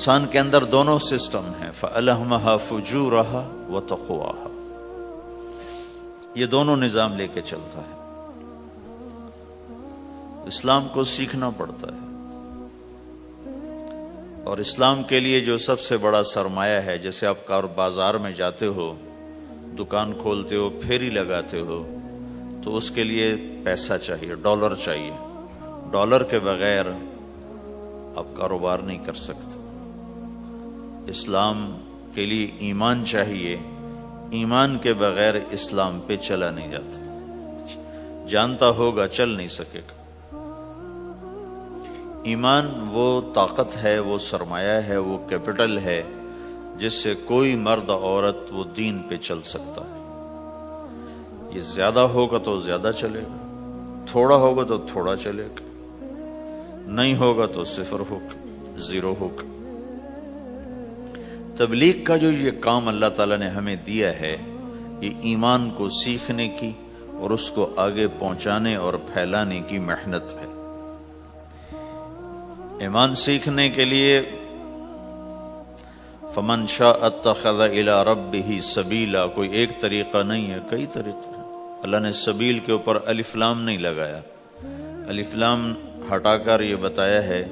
انسان کے اندر دونوں سسٹم ہیں، فَأَلْهَمَهَا فُجُورَهَا وَتَقْوَاهَا، یہ دونوں نظام لے کے چلتا ہے۔ اسلام کو سیکھنا پڑتا ہے، اور اسلام کے لیے جو سب سے بڑا سرمایہ ہے، جیسے آپ بازار میں جاتے ہو، دکان کھولتے ہو، پھیری لگاتے ہو، تو اس کے لیے پیسہ چاہیے، ڈالر چاہیے۔ ڈالر کے بغیر آپ کاروبار نہیں کر سکتے۔ اسلام کے لیے ایمان چاہیے، ایمان کے بغیر اسلام پہ چلا نہیں جاتا، جانتا ہوگا چل نہیں سکے گا۔ ایمان وہ طاقت ہے، وہ سرمایہ ہے، وہ کیپٹل ہے جس سے کوئی مرد عورت وہ دین پہ چل سکتا ہے۔ یہ زیادہ ہوگا تو زیادہ چلے گا، تھوڑا ہوگا تو تھوڑا چلے گا، نہیں ہوگا تو صفر ہوگا، زیرو ہوگا۔ تبلیغ کا جو یہ کام اللہ تعالیٰ نے ہمیں دیا ہے، یہ ایمان کو سیکھنے کی اور اس کو آگے پہنچانے اور پھیلانے کی محنت ہے۔ ایمان سیکھنے کے لیے فَمَنْ شَاءَ اتَّخَذَ إِلَىٰ رَبِّهِ سَبِيلًا، کوئی ایک طریقہ نہیں ہے، کئی طریقے ہیں۔ اللہ نے سبیل کے اوپر الف لام نہیں لگایا، الف لام ہٹا کر یہ بتایا ہے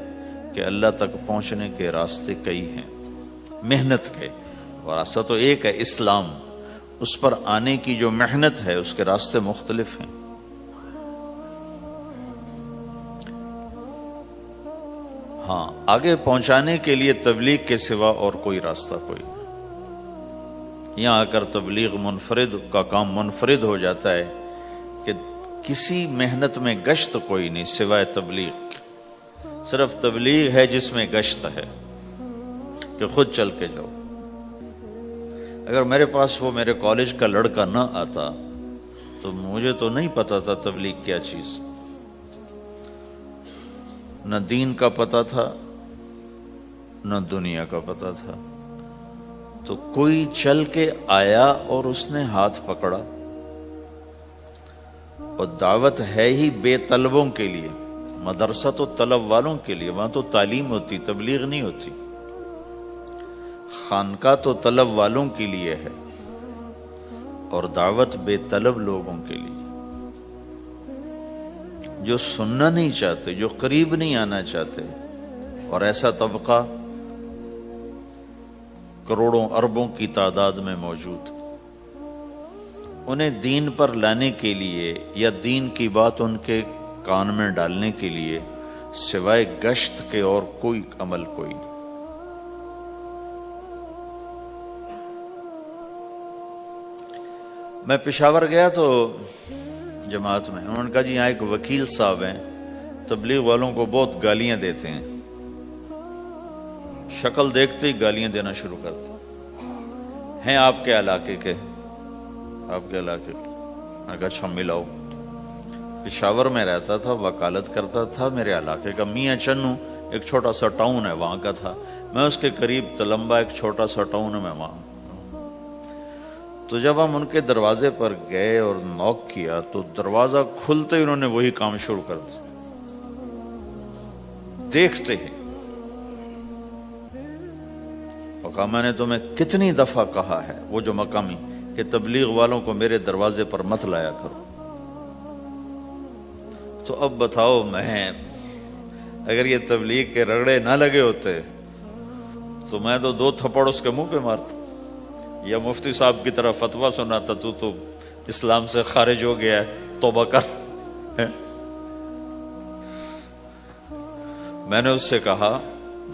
کہ اللہ تک پہنچنے کے راستے کئی ہیں، محنت کے، اور راستہ تو ایک ہے اسلام، اس پر آنے کی جو محنت ہے اس کے راستے مختلف ہیں۔ ہاں، آگے پہنچانے کے لیے تبلیغ کے سوا اور کوئی راستہ کوئی نہیں۔ یہاں آ کر تبلیغ منفرد کا کام منفرد ہو جاتا ہے کہ کسی محنت میں گشت کوئی نہیں سوائے تبلیغ، صرف تبلیغ ہے جس میں گشت ہے کہ خود چل کے جاؤ۔ اگر میرے پاس وہ میرے کالج کا لڑکا نہ آتا تو مجھے تو نہیں پتا تھا تبلیغ کیا چیز، نہ دین کا پتا تھا نہ دنیا کا پتا تھا۔ تو کوئی چل کے آیا اور اس نے ہاتھ پکڑا، اور دعوت ہے ہی بے طلبوں کے لیے، مدرسہ تو طلب والوں کے لیے، وہاں تو تعلیم ہوتی، تبلیغ نہیں ہوتی۔ خانقاہ تو طلب والوں کے لیے ہے، اور دعوت بے طلب لوگوں کے لیے، جو سننا نہیں چاہتے، جو قریب نہیں آنا چاہتے۔ اور ایسا طبقہ کروڑوں اربوں کی تعداد میں موجود، انہیں دین پر لانے کے لیے یا دین کی بات ان کے کان میں ڈالنے کے لیے سوائے گشت کے اور کوئی عمل کوئی نہیں۔ میں پشاور گیا تو جماعت میں انہوں نے کہا جی یہاں ایک وکیل صاحب ہیں، تبلیغ والوں کو بہت گالیاں دیتے ہیں، شکل دیکھتے ہی گالیاں دینا شروع کرتے ہیں آپ کے علاقے کے، آپ کے علاقے کے۔ میں کہا اچھا ملاؤ۔ پشاور میں رہتا تھا، وکالت کرتا تھا، میرے علاقے کا میاں چنو ایک چھوٹا سا ٹاؤن ہے وہاں کا تھا، میں اس کے قریب تلمبا ایک چھوٹا سا ٹاؤن ہے میں وہاں۔ تو جب ہم ان کے دروازے پر گئے اور نوک کیا تو دروازہ کھلتے ہی انہوں نے وہی کام شروع کر دیا، دیکھتے ہی۔ اور کہا میں نے تمہیں کتنی دفعہ کہا ہے، وہ جو مقامی، کہ تبلیغ والوں کو میرے دروازے پر مت لایا کرو۔ تو اب بتاؤ، میں اگر یہ تبلیغ کے رگڑے نہ لگے ہوتے تو میں تو 2 تھپڑ اس کے منہ پہ مارتا، یا مفتی صاحب کی طرف فتویٰ سناتا، تو اسلام سے خارج ہو گیا ہے، توبہ کر۔ میں نے اس سے کہا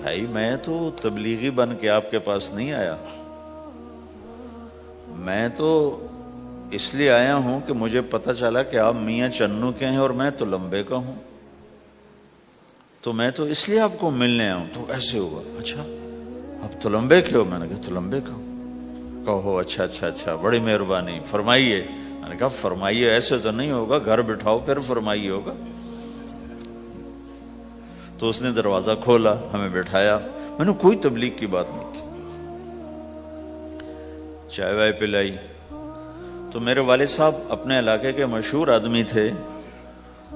بھائی میں تو تبلیغی بن کے آپ کے پاس نہیں آیا، میں تو اس لیے آیا ہوں کہ مجھے پتہ چلا کہ آپ میاں چنو کے ہیں اور میں تو لمبے کا ہوں، تو میں تو اس لیے آپ کو ملنے آیا ہوں۔ تو ایسے ہوا، اچھا آپ تو لمبے کے ہو؟ میں نے کہا تو لمبے کا ہوں۔ کہو اچھا اچھا اچھا، بڑی مہربانی، فرمائیے۔ میں نے کہا فرمائیے ایسے تو نہیں ہوگا، گھر بٹھاؤ پھر فرمائیے ہوگا۔ تو اس نے دروازہ کھولا، ہمیں بٹھایا، میں نے کوئی تبلیغ کی بات نہیں کی، چائے وائے پلائی۔ تو میرے والد صاحب اپنے علاقے کے مشہور آدمی تھے،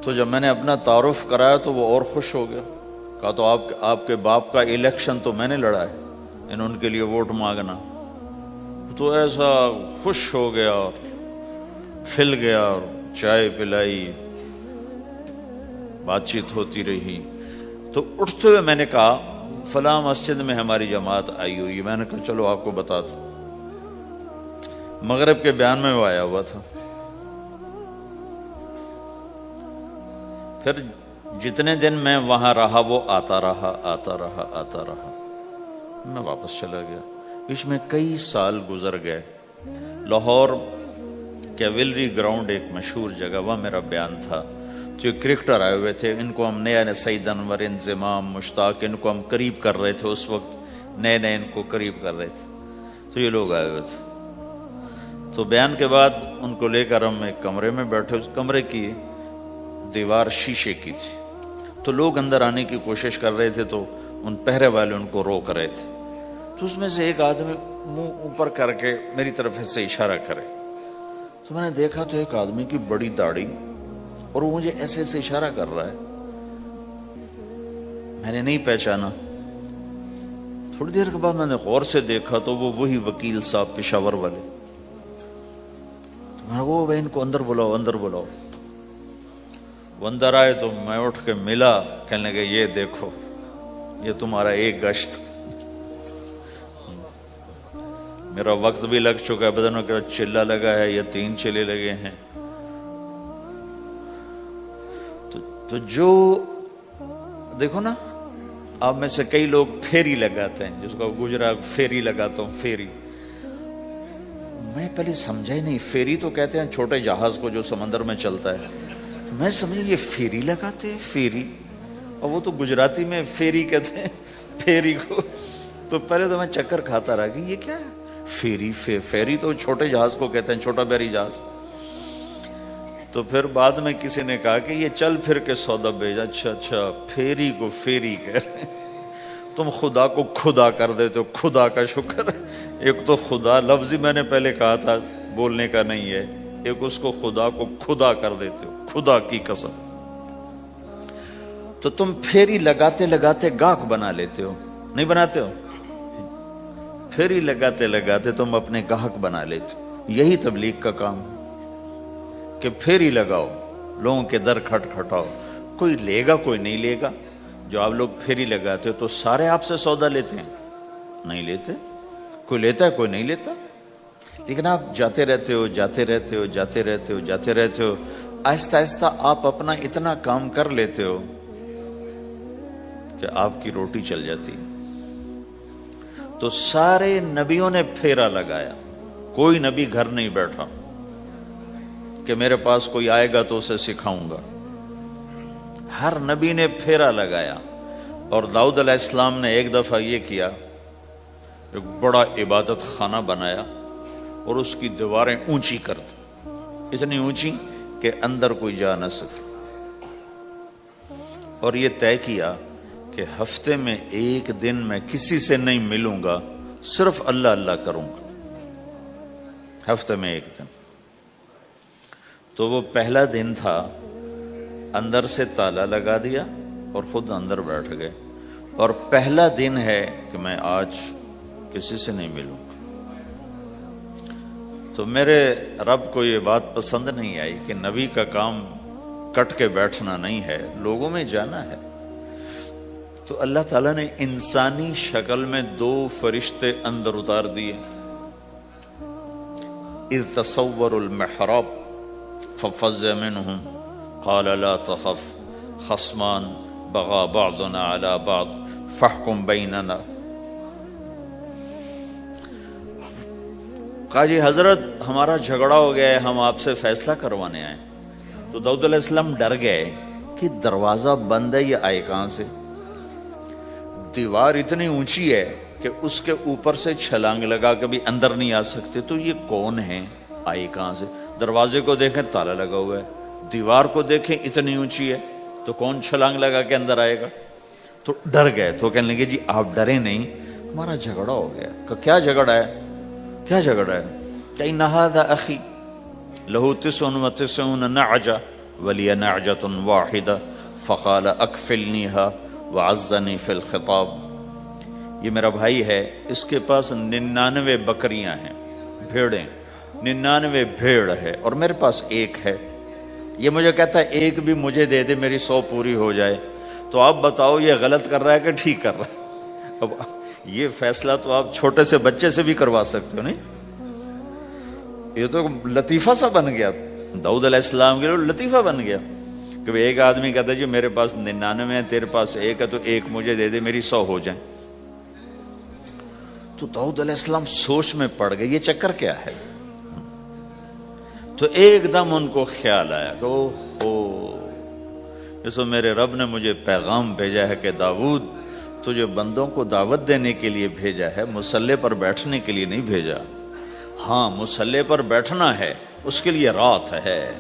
تو جب میں نے اپنا تعارف کرایا تو وہ اور خوش ہو گیا، کہا تو آپ کے باپ کا الیکشن تو میں نے لڑا ہے، ان کے لیے ووٹ مانگنا۔ تو ایسا خوش ہو گیا اور کھل گیا اور چائے پلائی، بات چیت ہوتی رہی۔ تو اٹھتے ہوئے میں نے کہا فلاں مسجد میں ہماری جماعت آئی ہوئی ہے۔ میں نے کہا چلو آپ کو بتا دوں، مغرب کے بیان میں وہ آیا ہوا تھا۔ پھر جتنے دن میں وہاں رہا وہ آتا رہا، میں واپس چلا گیا۔ اس میں کئی سال گزر گئے۔ لاہور کیولری گراؤنڈ ایک مشہور جگہ، وہاں میرا بیان تھا۔ جو کرکٹر آئے ہوئے تھے، ان کو ہم نیا سعید انور، انضمام، مشتاق، ان کو ہم قریب کر رہے تھے، اس وقت نئے ان کو قریب کر رہے تھے۔ تو یہ لوگ آئے ہوئے تھے۔ تو بیان کے بعد ان کو لے کر ہم ایک کمرے میں بیٹھے۔ اس کمرے کی دیوار شیشے کی تھی، تو لوگ اندر آنے کی کوشش کر رہے تھے، تو ان پہرے والے ان کو روک رہے تھے۔ تو اس میں سے ایک آدمی منہ اوپر کر کے میری طرف سے اشارہ کرے، تو میں نے دیکھا تو ایک آدمی کی بڑی داڑھی، اور وہ مجھے ایسے اشارہ کر رہا ہے۔ میں نے نہیں پہچانا۔ تھوڑی دیر کے بعد میں نے غور سے دیکھا تو وہ وہی وکیل صاحب پشاور والے۔ تو میں نے کہا بھائی ان کو اندر بلاؤ۔ وہ اندر آئے تو میں اٹھ کے ملا، کہنے لگے یہ دیکھو، یہ تمہارا ایک گشت، میرا وقت بھی لگ چکا ہے، بدنوں کا چلہ لگا ہے یا 3 چلے لگے ہیں۔ تو جو دیکھو نا، آپ میں سے کئی لوگ پھیری لگاتے ہیں، جس کو گجرا پھیری لگاتا ہوں، پھیری۔ میں پہلے سمجھا ہی نہیں، پھیری تو کہتے ہیں چھوٹے جہاز کو جو سمندر میں چلتا ہے۔ میں سمجھا یہ پھیری لگاتے ہیں، پھیری، اور وہ تو گجراتی میں پھیری کہتے ہیں پھیری کو۔ تو پہلے تو میں چکر کھاتا رہا کہ یہ کیا ہے پھیری، پھیری تو چھوٹے جہاز کو کہتے ہیں، چھوٹا بحری جہاز۔ تو پھر بعد میں کسی نے کہا کہ یہ چل پھر کے سودا بھیجا۔ اچھا، پھیری کو پھیری کہہ رہے ہیں، تم خدا کو خدا کر دیتے ہو، خدا کا شکر ہے۔ ایک تو خدا لفظ ہی میں نے پہلے کہا تھا، بولنے کا نہیں ہے، ایک اس کو خدا کو خدا کر دیتے ہو، خدا کی قسم۔ تو تم پھیری لگاتے لگاتے گاہک بنا لیتے ہو، نہیں بناتے ہو؟ پھیری لگاتے لگاتے تم اپنے گاہک بنا لیتے ہو۔ یہی تبلیغ کا کام ہے کہ پھیری لگاؤ، لوگوں کے در کھٹکھٹاؤ، کوئی لے گا کوئی نہیں لے گا۔ جو آپ لوگ پھیری لگاتے ہو تو سارے آپ سے سودا لیتے ہیں؟ نہیں لیتے، کوئی لیتا ہے کوئی نہیں لیتا۔ لیکن آپ جاتے رہتے ہو، آہستہ آہستہ آپ اپنا اتنا کام کر لیتے ہو کہ آپ کی روٹی چل جاتی۔ تو سارے نبیوں نے پھیرا لگایا، کوئی نبی گھر نہیں بیٹھا کہ میرے پاس کوئی آئے گا تو اسے سکھاؤں گا۔ ہر نبی نے پھیرا لگایا۔ اور داؤد علیہ السلام نے ایک دفعہ یہ کیا، ایک بڑا عبادت خانہ بنایا اور اس کی دیواریں اونچی کر دی، اتنی اونچی کہ اندر کوئی جا نہ سکے۔ اور یہ طے کیا کہ ہفتے میں ایک دن میں کسی سے نہیں ملوں گا، صرف اللہ اللہ کروں گا، ہفتے میں ایک دن۔ تو وہ پہلا دن تھا، اندر سے تالا لگا دیا اور خود اندر بیٹھ گئے، اور پہلا دن ہے کہ میں آج کسی سے نہیں ملوں۔ تو میرے رب کو یہ بات پسند نہیں آئی کہ نبی کا کام کٹ کے بیٹھنا نہیں ہے، لوگوں میں جانا ہے۔ تو اللہ تعالیٰ نے انسانی شکل میں 2 فرشتے اندر اتار دیے۔ اذ تصور المحراب ففزع منهم قال لا تخف خصمان بغى بعضنا على بعض فاحكم بيننا۔ کہا جی حضرت ہمارا جھگڑا ہو گیا ہے، ہم آپ سے فیصلہ کروانے آئے۔ تو داؤد علیہ السلام ڈر گئے کہ دروازہ بند ہے، یہ آئے کہاں سے؟ دیوار اتنی اونچی ہے کہ اس کے اوپر سے چھلانگ لگا کے بھی اندر نہیں آ سکتے، تو یہ کون ہے، آئے کہاں سے؟ دروازے کو دیکھیں تالا لگا ہوا ہے، دیوار کو دیکھیں اتنی اونچی ہے، تو کون چھلانگ لگا کے اندر آئے گا؟ تو ڈر گئے۔ تو کہنے لگے جی آپ ڈرے نہیں، ہمارا جھگڑا ہو گیا۔ کہ کیا جھگڑا ہے؟ کیا جھگڑا ہے؟ کہ هذا اخی له 99 نعجة ولی نعجة واحدة فقال اکفلنیها وعزنی فی الخطاب. یہ میرا بھائی ہے، اس کے پاس 99 بکریاں ہیں، بھیڑیں، 99 بھیڑ ہے، اور میرے پاس ایک ہے. یہ مجھے کہتا ہے ایک بھی مجھے دے دے، میری 100 پوری ہو جائے. تو آپ بتاؤ یہ غلط کر رہا ہے کہ ٹھیک کر رہا ہے؟ اب یہ فیصلہ تو آپ چھوٹے سے بچے سے بھی کروا سکتے ہو، نہیں؟ یہ تو لطیفہ سا بن گیا، داؤد علیہ السلام کے لیے لطیفہ بن گیا کہ ایک آدمی کہتا ہے جی میرے پاس 99 ہے، تیرے پاس ایک ہے، تو ایک مجھے دے دے، میری 100 ہو جائیں. تو داؤد علیہ السلام سوچ میں پڑ گئے یہ چکر کیا ہے. تو ایک دم ان کو خیال آیا کہ اوہ، تو میرے رب نے مجھے پیغام بھیجا ہے کہ داؤد تجھے بندوں کو دعوت دینے کے لیے بھیجا ہے، مصلی پر بیٹھنے کے لیے نہیں بھیجا. ہاں مصلی پر بیٹھنا ہے، اس کے لیے رات ہے.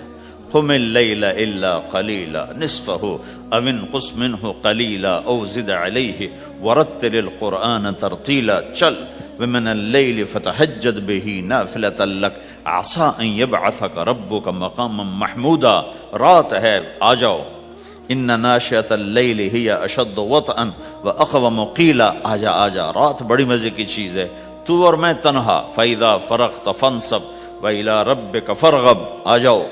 قم اللیل الا قلیلا نصفہ او انقص منہ قلیلا او زد علیہ ورتل القرآن ترتیلا. چل ومن اللیل فتہجد بہ نافلۃ لک عسى ان یبعثک ربک مقاما محمودا. رات ہے، آ جاؤ. ان ناشئۃ اللیل ہی اشد وطئا واقوم قیلا. آجا آجا، رات بڑی مزے کی چیز ہے، تو اور میں تنہا. فَإِذَا فَرَغْتَ فَانْصَبْ وَإِلَىٰ رَبِّكَ فَارْغَب. آ جاؤ.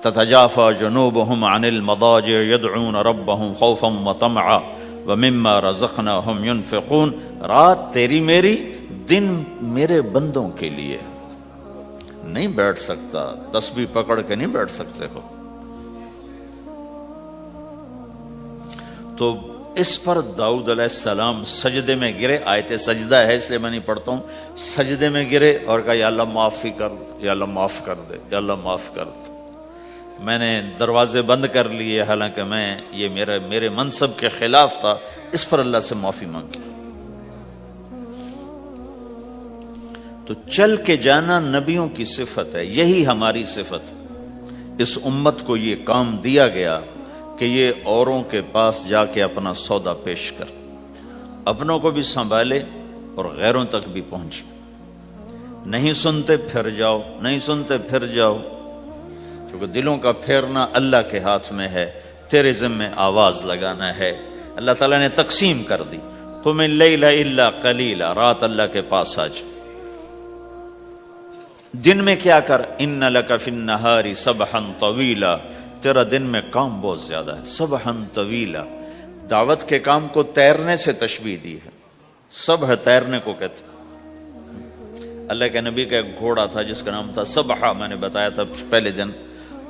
تَتَجَافَىٰ جُنُوبُهُمْ عَنِ الْمَضَاجِعِ يَدْعُونَ رَبَّهُمْ خَوْفًا وَطَمْعًا وَمِمَّا رَزَقْنَاهُمْ يُنْفِقُونَ. رات تیری میری، دن میرے بندوں کے لیے. نہیں بیٹھ سکتا، تسبیح پکڑ کے نہیں بیٹھ سکتے ہو. تو اس پر داؤد علیہ السلام سجدے میں گرے. آیت سجدہ ہے اس لیے میں نہیں پڑھتا ہوں. سجدے میں گرے اور کہا یا اللہ معافی کر، یا اللہ معاف کر دے، یا اللہ معاف کر دے. میں نے دروازے بند کر لیے، حالانکہ میں یہ میرے منصب کے خلاف تھا. اس پر اللہ سے معافی مانگی. تو چل کے جانا نبیوں کی صفت ہے، یہی ہماری صفت. اس امت کو یہ کام دیا گیا کہ یہ اوروں کے پاس جا کے اپنا سودا پیش کر، اپنوں کو بھی سنبھالے اور غیروں تک بھی پہنچے. نہیں سنتے پھر جاؤ، نہیں سنتے پھر جاؤ. کیونکہ دلوں کا پھیرنا اللہ کے ہاتھ میں ہے، تیرے ذمہ آواز لگانا ہے. اللہ تعالیٰ نے تقسیم کر دی. قم اللیل الا قلیلا، رات اللہ کے پاس آ جا. دن میں کیا کر، ان لک فی النہار سبحا طویلا، تیرا دن میں کام بہت زیادہ ہے. سبحا طویلا، دعوت کے کام کو تیرنے سے تشبیہ دی ہے. سبح تیرنے کو کہتے. اللہ کے نبی کا ایک گھوڑا تھا جس کا نام تھا سبحہ، میں نے بتایا تھا پہلے دن.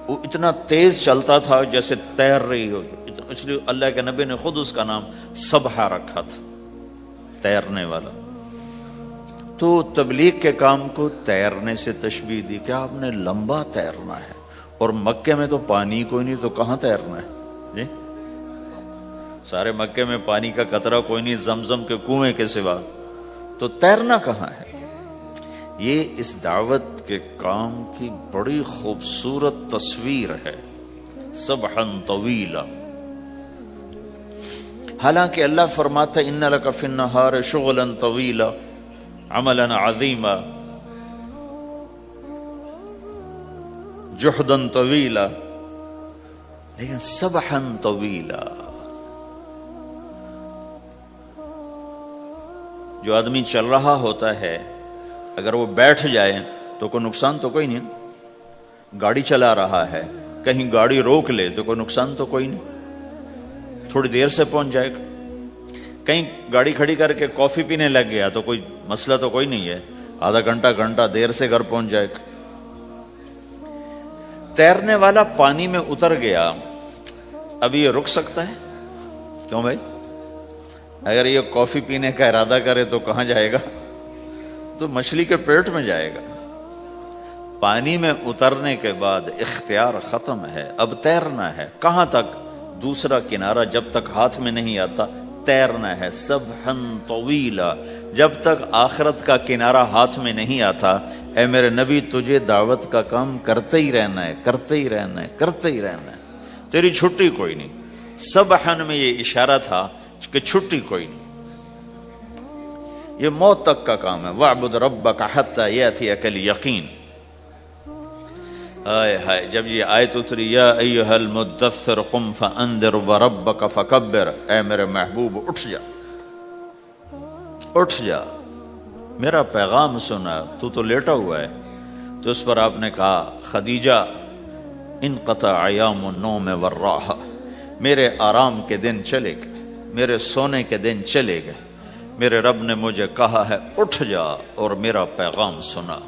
وہ اتنا تیز چلتا تھا جیسے تیر رہی ہو، اس لیے اللہ کے نبی نے خود اس کا نام سبحہ رکھا تھا، تیرنے والا. تو تبلیغ کے کام کو تیرنے سے تشبیہ دی کہ آپ نے لمبا تیرنا ہے. اور مکے میں تو پانی کوئی نہیں، تو کہاں تیرنا ہے جی؟ سارے مکے میں پانی کا قطرہ کوئی نہیں زمزم کے کنویں کے سوا، تو تیرنا کہاں ہے؟ یہ اس دعوت کے کام کی بڑی خوبصورت تصویر ہے. سبحا طویلا. حالانکہ اللہ فرماتا ہے ان لک فی النہار شغلا طویلا عملا عظیما جہدا طویلا، لیکن سبحا طویلا. جو آدمی چل رہا ہوتا ہے اگر وہ بیٹھ جائے تو کوئی نقصان تو کوئی نہیں. گاڑی چلا رہا ہے، کہیں گاڑی روک لے تو کوئی نقصان تو کوئی نہیں، تھوڑی دیر سے پہنچ جائے گا. کہیں گاڑی کھڑی کر کے کافی پینے لگ گیا تو کوئی مسئلہ تو کوئی نہیں ہے، آدھا گھنٹہ دیر سے گھر پہنچ جائے گا. تیرنے والا پانی میں اتر گیا، اب یہ رک سکتا ہے؟ کیوں بھائی؟ اگر یہ کافی پینے کا ارادہ کرے تو کہاں جائے گا؟ تو مچھلی کے پیٹ میں جائے گا. پانی میں اترنے کے بعد اختیار ختم ہے، اب تیرنا ہے. کہاں تک؟ دوسرا کنارہ جب تک ہاتھ میں نہیں آتا تیرنا ہے. سبحا طویلا، جب تک آخرت کا کنارہ ہاتھ میں نہیں آتا اے میرے نبی تجھے دعوت کا کام کرتے ہی رہنا ہے، کرتے ہی رہنا ہے، کرتے ہی رہنا ہے، تیری چھٹی کوئی نہیں. سبحن میں یہ اشارہ تھا کہ چھٹی کوئی نہیں، یہ موت تک کا کام ہے. وَاعْبُدْ رَبَّكَ حَتَّى يَأْتِيَكَ الْيَقِينُ. آئے ہائے جب یہ آیت اتری یا ایھا المدثر قم فانذر وربک فکبر، اے میرے محبوب اٹھ جا، اٹھ جا، میرا پیغام سنا، تو لیٹا ہوا ہے۔ تو اس پر آپ نے کہا خدیجہ انقطع ایام النوم والراحہ، میرے آرام کے دن چلے گئے، میرے سونے کے دن چلے گئے، میرے رب نے مجھے کہا ہے اٹھ جا اور میرا پیغام سنا۔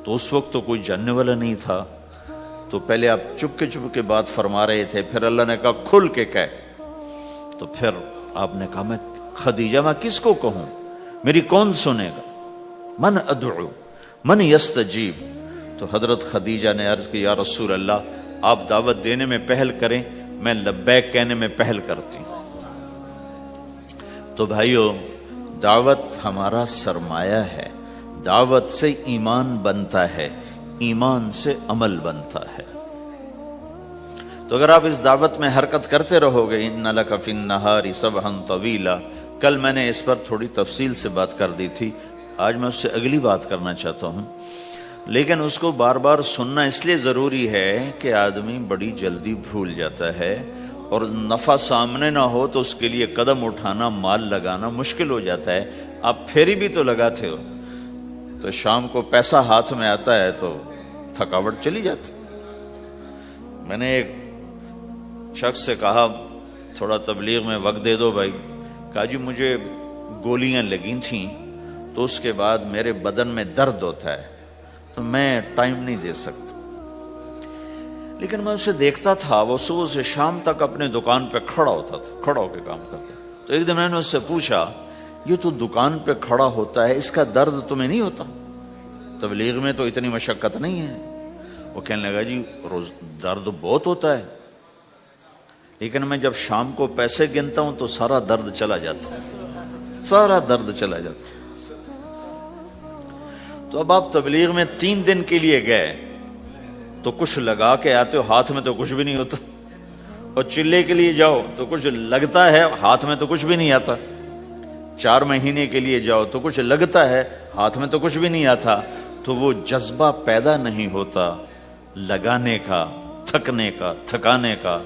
تو اس وقت تو کوئی جاننے والا نہیں تھا، تو پہلے آپ چپ کے بات فرما رہے تھے، پھر اللہ نے کہا کھل کے کہہ، تو پھر آپ نے کہا میں خدیجہ میں کس کو کہوں، میری کون سنے گا، من ادعو من یستجیب۔ تو حضرت خدیجہ نے عرض کی یا رسول اللہ آپ دعوت دینے میں پہل کریں، میں لبیک کہنے میں پہل کرتی ہوں۔ تو بھائیو دعوت ہمارا سرمایہ ہے، دعوت سے ایمان بنتا ہے، ایمان سے عمل بنتا ہے۔ تو اگر آپ اس دعوت میں حرکت کرتے رہو گے، ان لک فی النہار سبحا طویلا، کل میں نے اس پر تھوڑی تفصیل سے بات کر دی تھی، آج میں اس سے اگلی بات کرنا چاہتا ہوں، لیکن اس کو بار بار سننا اس لیے ضروری ہے کہ آدمی بڑی جلدی بھول جاتا ہے، اور نفع سامنے نہ ہو تو اس کے لیے قدم اٹھانا، مال لگانا مشکل ہو جاتا ہے۔ آپ پھیری بھی تو لگاتے ہو، تو شام کو پیسہ ہاتھ میں آتا ہے تو تھکاوٹ چلی جاتی۔ میں نے ایک شخص سے کہا تھوڑا تبلیغ میں وقت دے دو بھائی، کہا جی مجھے گولیاں لگی تھیں تو اس کے بعد میرے بدن میں درد ہوتا ہے، تو میں ٹائم نہیں دے سکتا۔ لیکن میں اسے دیکھتا تھا، وہ صبح سے شام تک اپنے دکان پہ کھڑا ہوتا تھا، کھڑا ہو کے کام کرتا تھا۔ تو ایک دن میں نے اس سے پوچھا یہ تو دکان پہ کھڑا ہوتا ہے، اس کا درد تمہیں نہیں ہوتا؟ تبلیغ میں تو اتنی مشقت نہیں ہے۔ وہ کہنے لگا جی روز درد بہت ہوتا ہے، لیکن میں جب شام کو پیسے گنتا ہوں تو سارا درد چلا جاتا ہے، سارا درد چلا جاتا ہے۔ تو اب آپ تبلیغ میں 3 دن کے لیے گئے تو کچھ لگا کے آتے ہو، ہاتھ میں تو کچھ بھی نہیں ہوتا، اور چلے کے لیے جاؤ تو کچھ لگتا ہے، ہاتھ میں تو کچھ بھی نہیں آتا۔ 4 مہینے کے لیے جاؤ تو کچھ لگتا ہے، ہاتھ میں تو کچھ بھی نہیں آتا۔ تو وہ جذبہ پیدا نہیں ہوتا لگانے کا، تھکنے کا، تھکانے کا،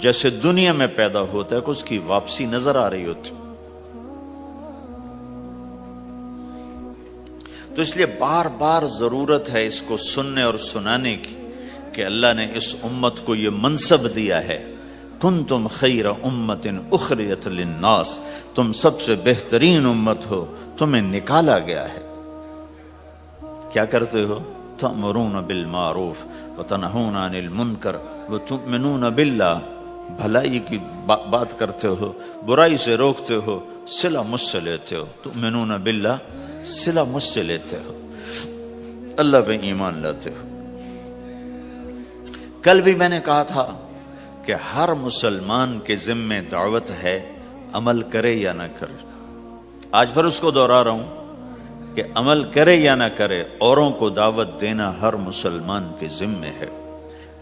جیسے دنیا میں پیدا ہوتا ہے کہ اس کی واپسی نظر آ رہی ہوتی۔ تو اس لیے بار بار ضرورت ہے اس کو سننے اور سنانے کی کہ اللہ نے اس امت کو یہ منصب دیا ہے، کنتم خیر امت اخرجت للناس، تم سب سے بہترین امت ہو، تمہیں نکالا گیا ہے۔ کیا کرتے ہو؟ تأمرون بالمعروف وتنہون عن المنکر وتؤمنون باللہ، بھلائی کی بات کرتے ہو، برائی سے روکتے ہو، صلہ مجھ سے لیتے ہو، تؤمنون باللہ، صلہ مجھ سے لیتے ہو، اللہ پہ ایمان لاتے ہو۔ کل بھی میں نے کہا تھا کہ ہر مسلمان کے ذمے دعوت ہے، عمل کرے یا نہ کرے۔ آج پھر اس کو دوہرا رہا ہوں کہ عمل کرے یا نہ کرے، اوروں کو دعوت دینا ہر مسلمان کے ذمے ہے۔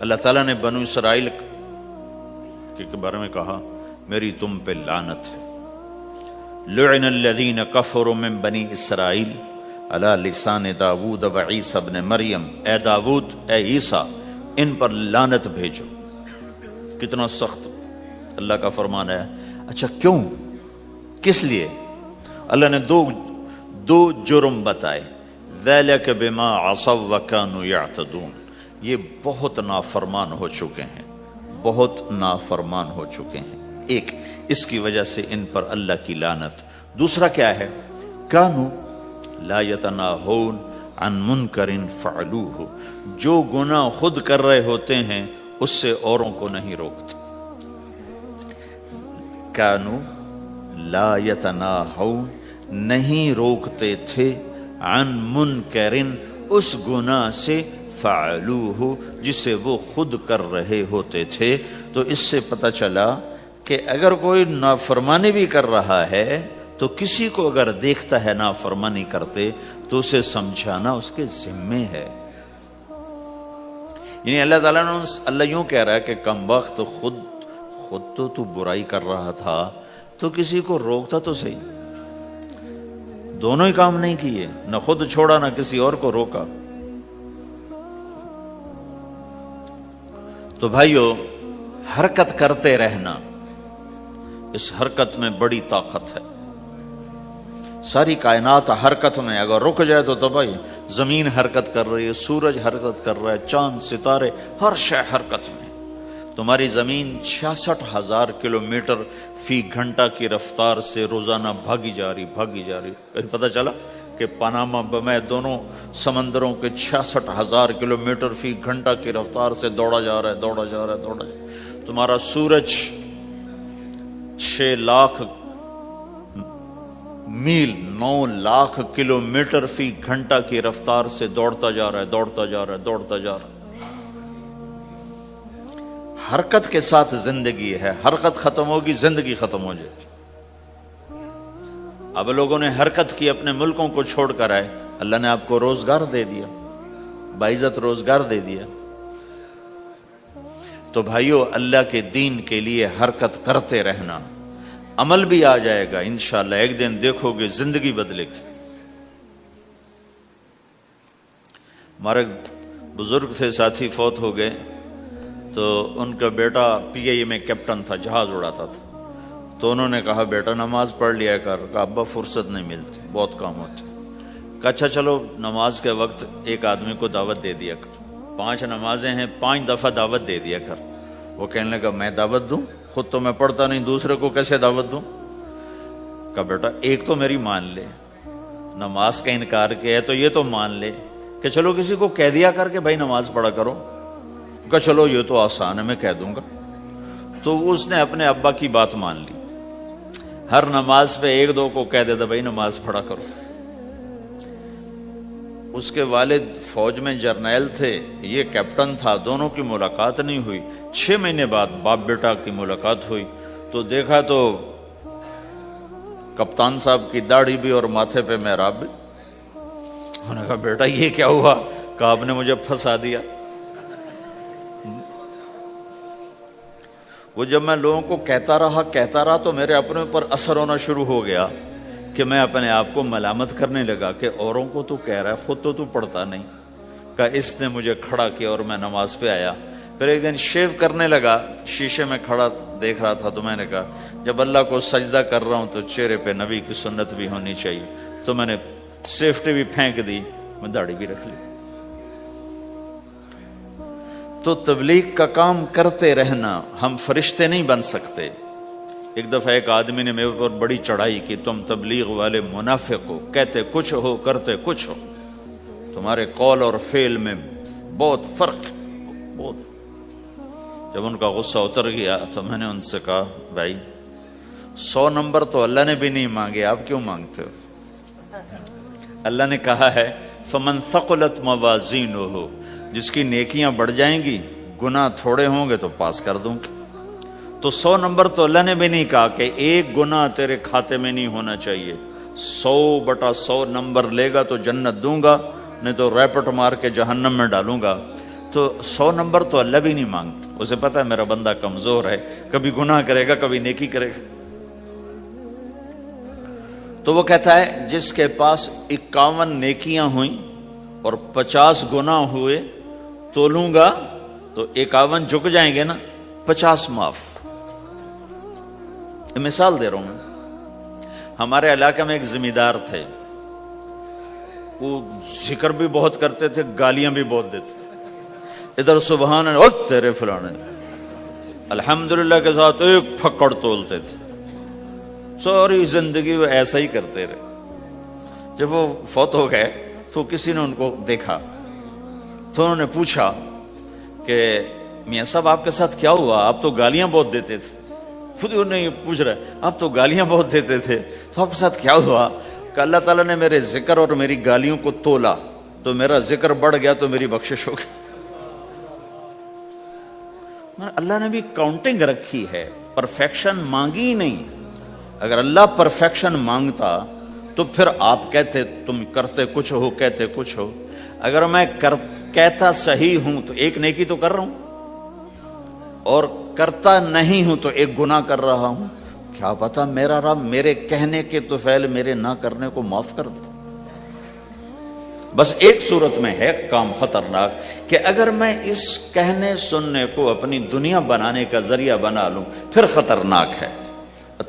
اللہ تعالیٰ نے بنو اسرائیل کے بارے میں کہا میری تم پہ لعنت ہے، لعن الذین کفروا من بنی اسرائیل علی لسان داود و عیسی ابن مریم، اے داود، اے عیسیٰ، ان پر لعنت بھیجو۔ کتنا سخت اللہ کا فرمان ہے۔ اچھا کیوں، کس لیے؟ اللہ نے دو جرم بتائے، ذَلِكَ بِمَا عَصَوْا وَكَانُوا يَعْتَدُونَ، یہ بہت نافرمان ہو چکے ہیں، بہت نافرمان ہو چکے ہیں۔ ایک اس کی وجہ سے ان پر اللہ کی لعنت۔ دوسرا کیا ہے؟ کانوا لا یتناہون عن منکر فعلوہ، جو گناہ خود کر رہے ہوتے ہیں اس سے اوروں کو نہیں روکتے۔ کانوا لا یتناہون، نہیں روکتے تھے، عن منکر، اس گناہ سے، فعلوہ، جسے وہ خود کر رہے ہوتے تھے۔ تو اس سے پتہ چلا کہ اگر کوئی نافرمانی بھی کر رہا ہے تو کسی کو اگر دیکھتا ہے نافرمانی کرتے تو اسے سمجھانا اس کے ذمے ہے۔ یعنی اللہ تعالیٰ نے اللہ یوں کہہ رہا ہے کہ کم وقت خود تو برائی کر رہا تھا تو کسی کو روکتا تو صحیح، دونوں ہی کام نہیں کیے، نہ خود چھوڑا نہ کسی اور کو روکا۔ تو بھائیو حرکت کرتے رہنا، اس حرکت میں بڑی طاقت ہے. ساری کائنات حرکت میں، اگر رک جائے تو بھائی زمین حرکت کر رہی ہے، سورج حرکت کر رہا ہے، چاند ستارے ہر شے حرکت میں. تمہاری زمین 66,000 کلومیٹر فی گھنٹہ کی رفتار سے روزانہ بھاگی جا رہی. کہیں پتہ چلا کہ پاناما میں دونوں سمندروں کے 66,000 کلومیٹر فی گھنٹہ کی رفتار سے دوڑا جا رہا ہے. تمہارا سورج 6 لاکھ میل 9 لاکھ کلومیٹر فی گھنٹہ کی رفتار سے دوڑتا جا رہا ہے. حرکت کے ساتھ زندگی ہے، حرکت ختم ہوگی زندگی ختم ہو جائے گی. اب لوگوں نے حرکت کی، اپنے ملکوں کو چھوڑ کر آئے، اللہ نے آپ کو روزگار دے دیا، باعزت روزگار دے دیا. تو بھائیو اللہ کے دین کے لیے حرکت کرتے رہنا، عمل بھی آ جائے گا انشاءاللہ. ایک دن دیکھو گے زندگی بدلے گی. ہمارے بزرگ تھے، ساتھی فوت ہو گئے، تو ان کا بیٹا پی آئی اے میں کیپٹن تھا، جہاز اڑاتا تھا. تو انہوں نے کہا بیٹا نماز پڑھ لیا کر. کہا ابا فرصت نہیں ملتی، بہت کام ہوتے. کہا اچھا چلو نماز کے وقت ایک آدمی کو دعوت دے دیا کر، 5 نمازیں ہیں، 5 دفعہ دعوت دے دیا کر. وہ کہنے لگا میں دعوت دوں؟ خود تو میں پڑھتا نہیں، دوسرے کو کیسے دعوت دوں؟ کہا بیٹا ایک تو میری مان لے، نماز کا انکار کیا ہے تو یہ تو مان لے کہ چلو کسی کو کہہ دیا کر کے بھائی نماز پڑھا کرو. کہا چلو یہ تو آسان ہے، میں کہہ دوں گا. تو اس نے اپنے ابا کی بات مان لی، ہر نماز پہ 1-2 کو کہہ دیتا بھائی نماز پڑھا کرو. اس کے والد فوج میں جرنیل تھے، یہ کیپٹن تھا، دونوں کی ملاقات نہیں ہوئی. 6 مہینے بعد باپ بیٹا کی ملاقات ہوئی تو دیکھا تو کپتان صاحب کی داڑھی بھی اور ماتھے پہ محراب بھی. انہوں نے کہا بیٹا یہ کیا ہوا؟ کہا آپ نے مجھے پھنسا دیا. وہ جب میں لوگوں کو کہتا رہا تو میرے اپنے اوپر اثر ہونا شروع ہو گیا کہ میں اپنے آپ کو ملامت کرنے لگا کہ اوروں کو تو کہہ رہا ہے، خود تو پڑھتا نہیں. کہا اس نے مجھے کھڑا کیا اور میں نماز پہ آیا. پھر ایک دن شیو کرنے لگا، شیشے میں کھڑا دیکھ رہا تھا تو میں نے کہا جب اللہ کو سجدہ کر رہا ہوں تو چہرے پہ نبی کی سنت بھی ہونی چاہیے. تو میں نے سیفٹی بھی پھینک دی، میں داڑھی بھی رکھ لی. تو تبلیغ کا کام کرتے رہنا، ہم فرشتے نہیں بن سکتے. ایک دفعہ ایک آدمی نے میرے پر بڑی چڑھائی کی، تم تبلیغ والے منافق ہو، کہتے کچھ ہو کرتے کچھ ہو، تمہارے قول اور فعل میں بہت فرق ہے، بہت. جب ان کا غصہ اتر گیا تو میں نے ان سے کہا بھائی 100 نمبر تو اللہ نے بھی نہیں مانگے، آپ کیوں مانگتے ہو؟ اللہ نے کہا ہے فمن ثقلت موازینہ، جس کی نیکیاں بڑھ جائیں گی گناہ تھوڑے ہوں گے تو پاس کر دوں گی. تو 100 نمبر تو اللہ نے بھی نہیں کہا کہ ایک گناہ تیرے کھاتے میں نہیں ہونا چاہیے. 100/100 نمبر لے گا تو جنت دوں گا، نہیں تو ریپٹ مار کے جہنم میں ڈالوں گا. تو 100 نمبر تو اللہ بھی نہیں مانگتا، اسے پتا ہے میرا بندہ کمزور ہے، کبھی گناہ کرے گا کبھی نیکی کرے گا. تو وہ کہتا ہے جس کے پاس 51 نیکیاں ہوئیں اور 50 گناہ ہوئے تولوں گا تو 51 جھک جائیں گے نا، 50 معاف. مثال دے رہا ہوں میں. ہمارے علاقے میں ایک زمیندار تھے، وہ ذکر بھی بہت کرتے تھے، گالیاں بھی بہت دیتے. ادھر سبحان اللہ تیرے فلانے، الحمدللہ کے ساتھ ایک پھکڑ تولتے تھے. ساری زندگی وہ ایسا ہی کرتے رہے. جب وہ فوت ہو گئے تو کسی نے ان کو دیکھا تو انہوں نے پوچھا کہ میاں صاحب آپ کے ساتھ کیا ہوا؟ آپ تو گالیاں بہت دیتے تھے. خود انہوں نے پوچھ رہے آپ تو گالیاں بہت دیتے تھے، تو آپ کے ساتھ کیا ہوا؟ کہ اللہ تعالیٰ نے میرے ذکر اور میری گالیوں کو تولا تو میرا ذکر بڑھ گیا تو میری بخشش ہو گئی. اللہ نے بھی کاؤنٹنگ رکھی ہے، پرفیکشن مانگی ہی نہیں. اگر اللہ پرفیکشن مانگتا تو پھر آپ کہتے تم کرتے کچھ ہو کہتے کچھ ہو. اگر میں کہتا صحیح ہوں تو ایک نیکی تو کر رہا ہوں، اور کرتا نہیں ہوں تو ایک گناہ کر رہا ہوں. کیا پتا میرا رب میرے کہنے کے طفیل میرے نہ کرنے کو معاف کر دے. بس ایک صورت میں ہے کام خطرناک کہ اگر میں اس کہنے سننے کو اپنی دنیا بنانے کا ذریعہ بنا لوں پھر خطرناک ہے.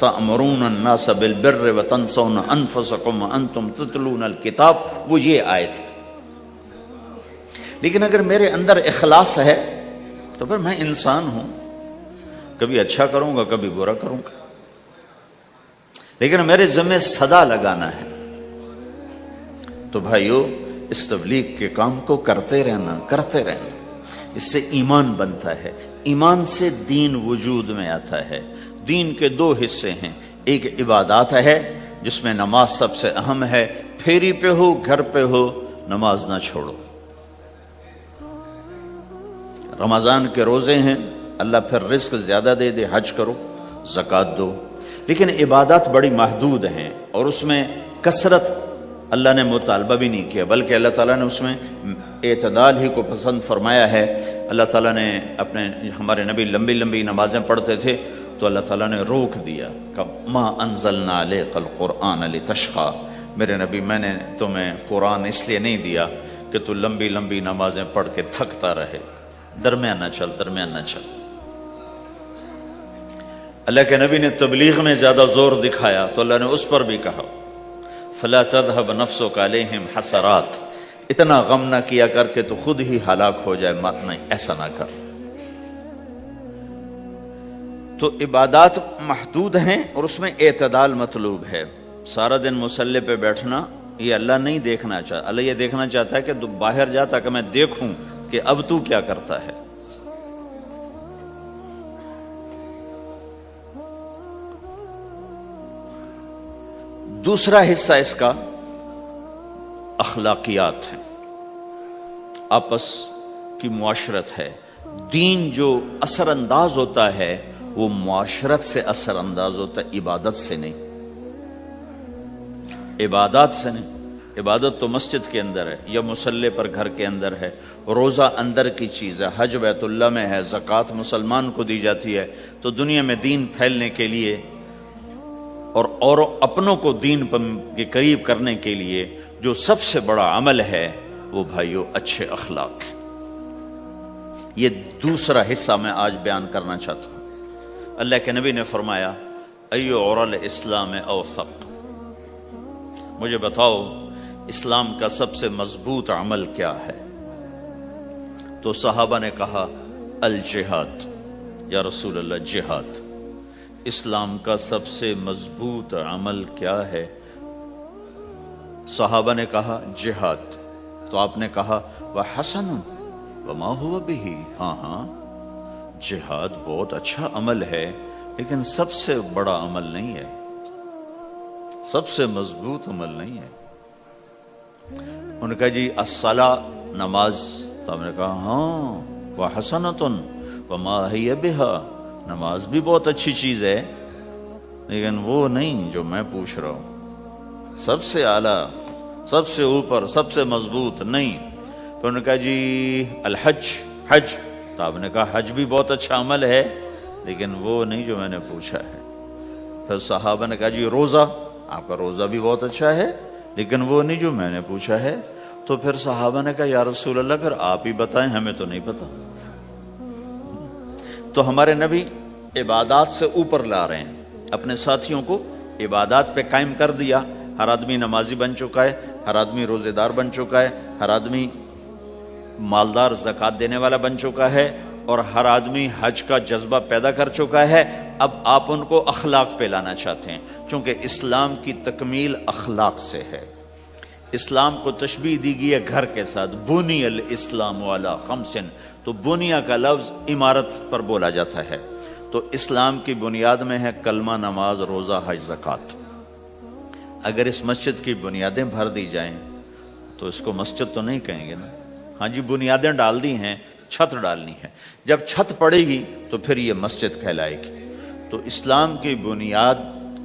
تأمرون الناس بالبر وتنسون انفسکم وانتم تتلون الکتاب، وہ یہ آیت ہے. لیکن اگر میرے اندر اخلاص ہے تو پھر میں انسان ہوں، کبھی اچھا کروں گا کبھی برا کروں گا، لیکن میرے ذمہ صدا لگانا ہے. تو بھائیو اس تبلیغ کے کام کو کرتے رہنا. اس سے ایمان بنتا ہے، ایمان سے دین وجود میں آتا ہے. دین کے دو حصے ہیں، ایک عبادات ہے جس میں نماز سب سے اہم ہے. پھیری پہ ہو گھر پہ ہو نماز نہ چھوڑو. رمضان کے روزے ہیں، اللہ پھر رزق زیادہ دے دے، حج کرو، زکوٰۃ دو. لیکن عبادات بڑی محدود ہیں اور اس میں کثرت اللہ نے مطالبہ بھی نہیں کیا، بلکہ اللہ تعالیٰ نے اس میں اعتدال ہی کو پسند فرمایا ہے. اللہ تعالیٰ نے ہمارے نبی لمبی لمبی نمازیں پڑھتے تھے تو اللہ تعالیٰ نے روک دیا کہ ما انزلنا علیک القرآن لتشقی، میرے نبی میں نے تمہیں قرآن اس لیے نہیں دیا کہ تو لمبی لمبی نمازیں پڑھ کے تھکتا رہے، درمیان نہ چل. اللہ کے نبی نے تبلیغ میں زیادہ زور دکھایا تو اللہ نے اس پر بھی کہا فلا تذهب نفسك عليهم حسرات، اتنا غم نہ کیا کر کے تو خود ہی ہلاک ہو جائے، مات نہیں، ایسا نہ کر. تو عبادات محدود ہیں اور اس میں اعتدال مطلوب ہے. سارا دن مصلی پہ بیٹھنا یہ اللہ نہیں دیکھنا چاہتا. اللہ یہ دیکھنا چاہتا ہے کہ تو باہر جاتا کہ میں دیکھوں کہ اب تو کیا کرتا ہے. دوسرا حصہ اس کا اخلاقیات ہے، آپس کی معاشرت ہے. دین جو اثر انداز ہوتا ہے وہ معاشرت سے اثر انداز ہوتا ہے، عبادت سے نہیں. عبادات سے نہیں. عبادت تو مسجد کے اندر ہے یا مصلی پر گھر کے اندر ہے، روزہ اندر کی چیز ہے، حج بیت اللہ میں ہے، زکوٰۃ مسلمان کو دی جاتی ہے. تو دنیا میں دین پھیلنے کے لیے اور اپنوں کو دین کے قریب کرنے کے لیے جو سب سے بڑا عمل ہے وہ بھائیو اچھے اخلاق ہے. یہ دوسرا حصہ میں آج بیان کرنا چاہتا ہوں. اللہ کے نبی نے فرمایا ایو عرل اسلام اوثق، مجھے بتاؤ اسلام کا سب سے مضبوط عمل کیا ہے؟ تو صحابہ نے کہا الجہاد. یا رسول اللہ جہاد. اسلام کا سب سے مضبوط عمل کیا ہے؟ صحابہ نے کہا جہاد. تو آپ نے کہا وحسن وما هو به، ہاں جہاد بہت اچھا عمل ہے لیکن سب سے بڑا عمل نہیں ہے، سب سے مضبوط عمل نہیں ہے. انہوں نے کہا جی الصلاۃ، نماز. تو آپ نے کہا ہاں وحسنۃ وما هي بها، نماز بھی بہت اچھی چیز ہے لیکن وہ نہیں جو میں پوچھ رہا ہوں، سب سے اعلیٰ، سب سے اوپر، سب سے مضبوط نہیں. پھر انہوں نے کہا جی الحج، حج. تو آپ نے کہا حج بھی بہت اچھا عمل ہے لیکن وہ نہیں جو میں نے پوچھا ہے. پھر صحابہ نے کہا جی روزہ، آپ کا روزہ بھی بہت اچھا ہے لیکن وہ نہیں جو میں نے پوچھا ہے. تو پھر صحابہ نے کہا یا رسول اللہ پھر آپ ہی بتائیں، ہمیں تو نہیں پتا. تو ہمارے نبی عبادات سے اوپر لا رہے ہیں، اپنے ساتھیوں کو عبادات پہ قائم کر دیا. ہر آدمی نمازی بن چکا ہے، ہر آدمی روزے دار بن چکا ہے، ہر آدمی مالدار زکوٰۃ دینے والا بن چکا ہے، اور ہر آدمی حج کا جذبہ پیدا کر چکا ہے. اب آپ ان کو اخلاق پہ لانا چاہتے ہیں، چونکہ اسلام کی تکمیل اخلاق سے ہے. اسلام کو تشبیہ دی گئی ہے گھر کے ساتھ، بنی الاسلام علی خمس. تو بنیا کا لفظ عمارت پر بولا جاتا ہے. تو اسلام کی بنیاد میں ہے کلمہ، نماز، روزہ، حج، زکوٰۃ. اگر اس مسجد کی بنیادیں بھر دی جائیں تو اس کو مسجد تو نہیں کہیں گے نا. ہاں جی بنیادیں ڈال دی ہیں، چھت ڈالنی ہے. جب چھت پڑے گی تو پھر یہ مسجد کہلائے گی. تو اسلام کی بنیاد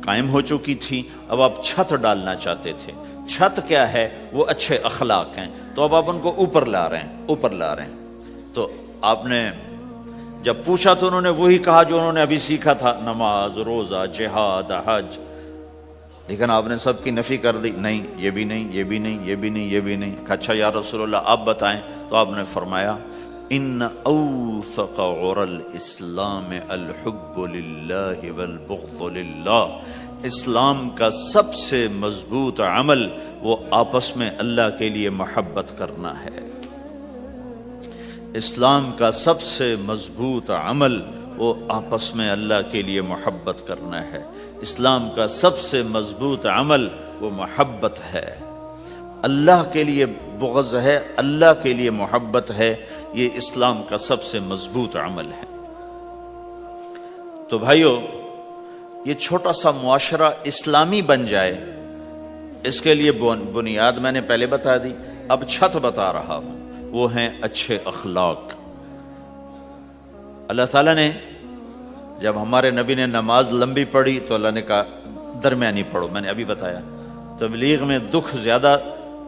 قائم ہو چکی تھی، اب آپ چھت ڈالنا چاہتے تھے. چھت کیا ہے؟ وہ اچھے اخلاق ہیں. تو اب آپ ان کو اوپر لا رہے ہیں. تو آپ نے جب پوچھا تو انہوں نے وہی کہا جو انہوں نے ابھی سیکھا تھا، نماز، روزہ، جہاد، حج. لیکن آپ نے سب کی نفی کر دی، نہیں یہ بھی نہیں، یہ بھی نہیں، یہ بھی نہیں، یہ بھی نہیں. اچھا یا رسول اللہ آپ بتائیں. تو آپ نے فرمایا ان اوثق عر الاسلام الحب للہ والبغض للہ. اسلام کا سب سے مضبوط عمل وہ آپس میں اللہ کے لیے محبت کرنا ہے. اسلام کا سب سے مضبوط عمل وہ آپس میں اللہ کے لیے محبت کرنا ہے. اسلام کا سب سے مضبوط عمل وہ محبت ہے. اللہ کے لیے بغض ہے، اللہ کے لیے محبت ہے. یہ اسلام کا سب سے مضبوط عمل ہے. تو بھائیو، یہ چھوٹا سا معاشرہ اسلامی بن جائے، اس کے لیے بنیاد میں نے پہلے بتا دی، اب چھت بتا رہا ہوں. وہ ہیں اچھے اخلاق. اللہ تعالیٰ نے جب ہمارے نبی نے نماز لمبی پڑھی تو اللہ نے کہا درمیانی پڑھو. میں نے ابھی بتایا تبلیغ میں دکھ زیادہ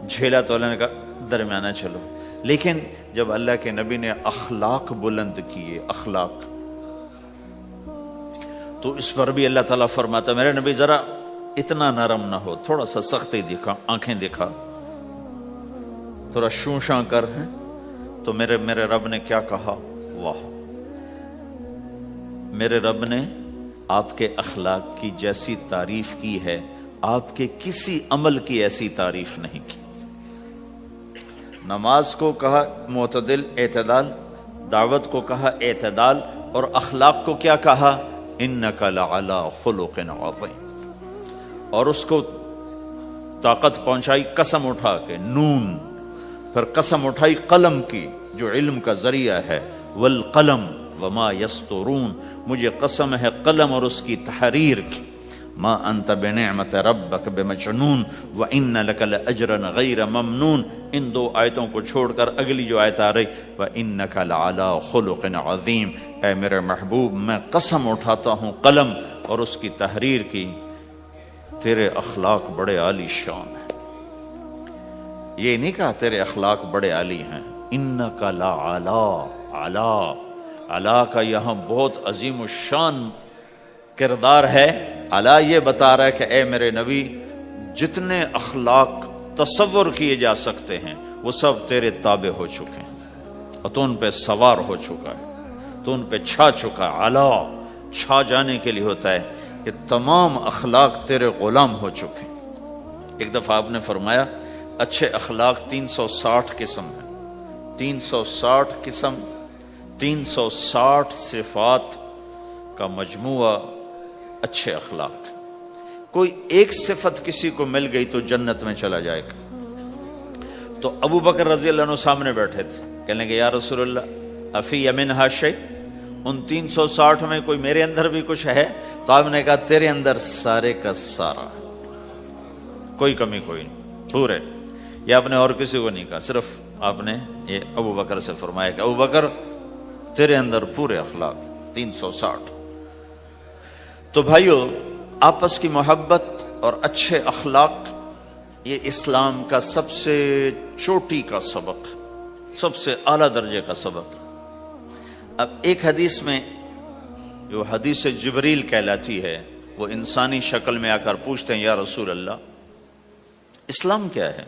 جھیلا تو اللہ نے کہا درمیانہ چلو. لیکن جب اللہ کے نبی نے اخلاق بلند کیے، اخلاق، تو اس پر بھی اللہ تعالیٰ فرماتا میرے نبی ذرا اتنا نرم نہ ہو، تھوڑا سا سختی دکھا، آنکھیں دکھا، تھوڑا شوشاں کر. تو میرے رب نے کیا کہا؟ واہ، میرے رب نے آپ کے اخلاق کی جیسی تعریف کی ہے، آپ کے کسی عمل کی ایسی تعریف نہیں کی. نماز کو کہا معتدل، اعتدال، دعوت کو کہا اعتدال، اور اخلاق کو کیا کہا؟ انک لعلی خلق عظیم. اور اس کو طاقت پہنچائی قسم اٹھا کے، نون. پھر قسم اٹھائی قلم کی جو علم کا ذریعہ ہے، والقلم وما یسطرون. مجھے قسم ہے قلم اور اس کی تحریر کی. ما انت بنعمت ربک بمجنون وان لک لاجرا غیر ممنون. ان دو آیتوں کو چھوڑ کر اگلی جو آیت آ رہی وانک لعلی خلق عظیم. اے میرے محبوب، میں قسم اٹھاتا ہوں قلم اور اس کی تحریر کی، تیرے اخلاق بڑے عالی شان ہیں. یہ نہیں کہا تیرے اخلاق بڑے عالی ہیں. انک لعلی، علا، علا کا یہاں بہت عظیم الشان کردار ہے. علا یہ بتا رہا ہے کہ اے میرے نبی، جتنے اخلاق تصور کیے جا سکتے ہیں وہ سب تیرے تابع ہو چکے ہیں، اور تو ان پہ سوار ہو چکا ہے، تو ان پہ چھا چکا ہے. علا چھا جانے کے لیے ہوتا ہے کہ تمام اخلاق تیرے غلام ہو چکے ہیں. ایک دفعہ آپ نے فرمایا اچھے اخلاق 360 قسم ہیں. 360 قسم، 360 صفات کا مجموعہ اچھے اخلاق. کوئی ایک صفت کسی کو مل گئی تو جنت میں چلا جائے گا. تو ابو بکر رضی اللہ عنہ سامنے بیٹھے تھے، کہنے کہ یا رسول اللہ افی منہا شیء، ان 360 میں کوئی میرے اندر بھی کچھ ہے؟ تو آپ نے کہا تیرے اندر سارے کا سارا، کوئی کمی کوئی نہیں، پورے. یہ آپ نے اور کسی کو نہیں کہا، صرف آپ نے یہ ابو بکر سے فرمایا کہ ابو بکر تیرے اندر پورے اخلاق 360. تو بھائیو، آپس کی محبت اور اچھے اخلاق یہ اسلام کا سب سے چوٹی کا سبق، سب سے اعلیٰ درجے کا سبق. اب ایک حدیث میں جو حدیث جبریل کہلاتی ہے، وہ انسانی شکل میں آ کر پوچھتے ہیں یا رسول اللہ اسلام کیا ہے؟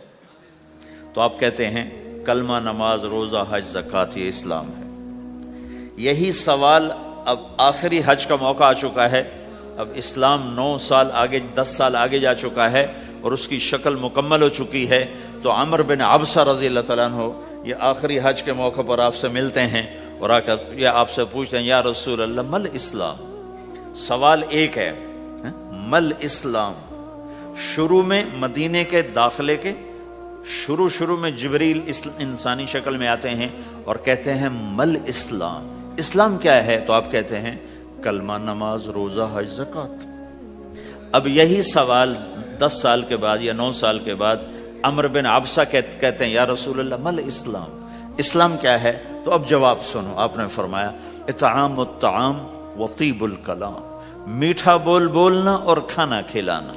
تو آپ کہتے ہیں کلمہ، نماز، روزہ، حج، زکوٰۃ، یہ اسلام ہے. یہی سوال اب آخری حج کا موقع آ چکا ہے. اب اسلام 9 سال آگے، 10 سال آگے جا چکا ہے اور اس کی شکل مکمل ہو چکی ہے. تو عمر بن عبسہ رضی اللہ تعالیٰ عنہ یہ آخری حج کے موقع پر آپ سے ملتے ہیں اور آ کر یہ آپ سے پوچھتے ہیں یا رسول اللہ مل اسلام. سوال ایک ہے، مل اسلام. شروع میں مدینے کے داخلے کے شروع میں جبریل انسانی شکل میں آتے ہیں اور کہتے ہیں مل اسلام، اسلام کیا ہے؟ تو آپ کہتے ہیں کلمہ، نماز، روزہ، حج، زکوٰۃ. اب یہی سوال 10 سال کے بعد یا 9 سال کے بعد عمر بن عبسہ کہتے ہیں یا رسول اللہ مل اسلام، اسلام کیا ہے؟ تو اب جواب سنو. آپ نے فرمایا اطعام الطعام وطیب الکلام، میٹھا بول بولنا اور کھانا کھلانا.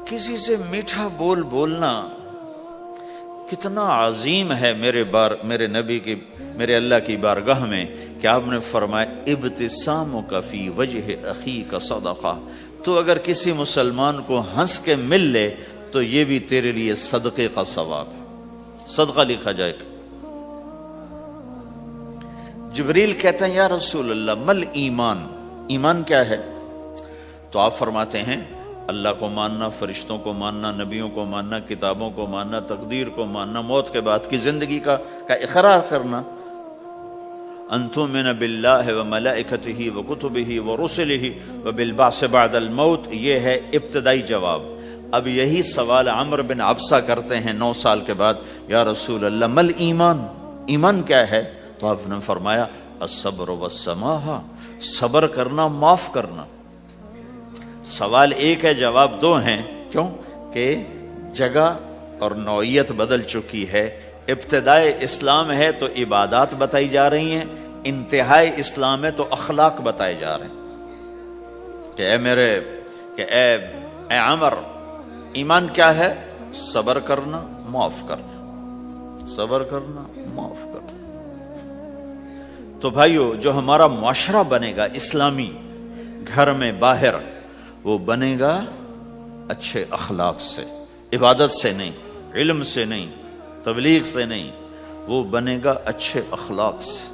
کسی سے میٹھا بول بولنا کتنا عظیم ہے میرے نبی کی، میرے اللہ کی بارگاہ میں، کہ آپ نے فرمایا ابتسامک فی وجہ اخیک صدقہ، تو اگر کسی مسلمان کو ہنس کے مل لے تو یہ بھی تیرے لیے صدقے کا ثواب ہے، صدقہ لکھا جائے گا۔ جبریل کہتے ہیں یا رسول اللہ مل ایمان، ایمان کیا ہے؟ تو آپ فرماتے ہیں اللہ کو ماننا، فرشتوں کو ماننا، نبیوں کو ماننا، کتابوں کو ماننا، تقدیر کو ماننا، موت کے بعد کی زندگی کا اقرار کرنا۔ ان تؤمن باللہ وملائکتہ وکتبہ ورسلہ وبالبعث بعد الموت، یہ ہے ابتدائی جواب۔ اب یہی سوال عمرو بن عبسہ کرتے ہیں 9 سال کے بعد، یا رسول اللہ مل ایمان، ایمان کیا ہے؟ تو آپ نے فرمایا الصبر والسماحہ، صبر کرنا، معاف کرنا۔ سوال ایک ہے، جواب 2 ہیں، کیوں کہ جگہ اور نوعیت بدل چکی ہے۔ ابتدائے اسلام ہے تو عبادات بتائی جا رہی ہیں، انتہائی اسلام ہے تو اخلاق بتائے جا رہے ہیں کہ اے عمر، ایمان کیا ہے؟ صبر کرنا، معاف کرنا، صبر کرنا، معاف کرنا۔ تو بھائیو، جو ہمارا معاشرہ بنے گا اسلامی، گھر میں باہر، وہ بنے گا اچھے اخلاق سے، عبادت سے نہیں، علم سے نہیں، تبلیغ سے نہیں، وہ بنے گا اچھے اخلاق سے،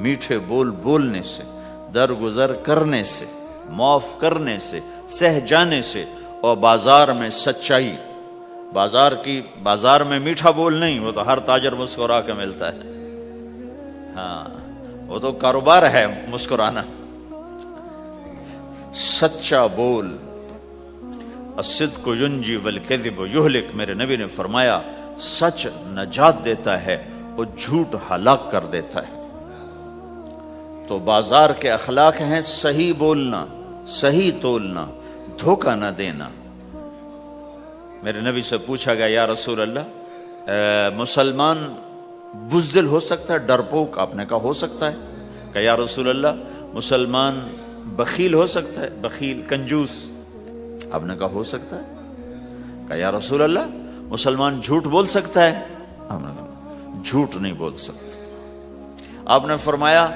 میٹھے بول بولنے سے، درگزر کرنے سے، معاف کرنے سے، سہ جانے سے، اور بازار میں سچائی۔ بازار میں میٹھا بول نہیں، وہ تو ہر تاجر مسکرا کے ملتا ہے، ہاں وہ تو کاروبار ہے مسکرانا۔ سچا بول، الصدق ینجی والکذب یہلک، میرے نبی نے فرمایا سچ نجات دیتا ہے اور جھوٹ ہلاک کر دیتا ہے۔ تو بازار کے اخلاق ہیں صحیح بولنا، صحیح تولنا، دھوکہ نہ دینا۔ میرے نبی سے پوچھا گیا یا رسول اللہ مسلمان بزدل ہو سکتا ہے، ڈرپوک؟ آپ نے کہا ہو سکتا ہے۔ کہ یا رسول اللہ مسلمان بخیل ہو سکتا ہے، بخیل کنجوس؟ آپ نے کہا ہو سکتا ہے۔ کہ یا رسول اللہ مسلمان جھوٹ بول سکتا ہے؟ آپ نے کہا جھوٹ نہیں بول سکتا۔ آپ نے فرمایا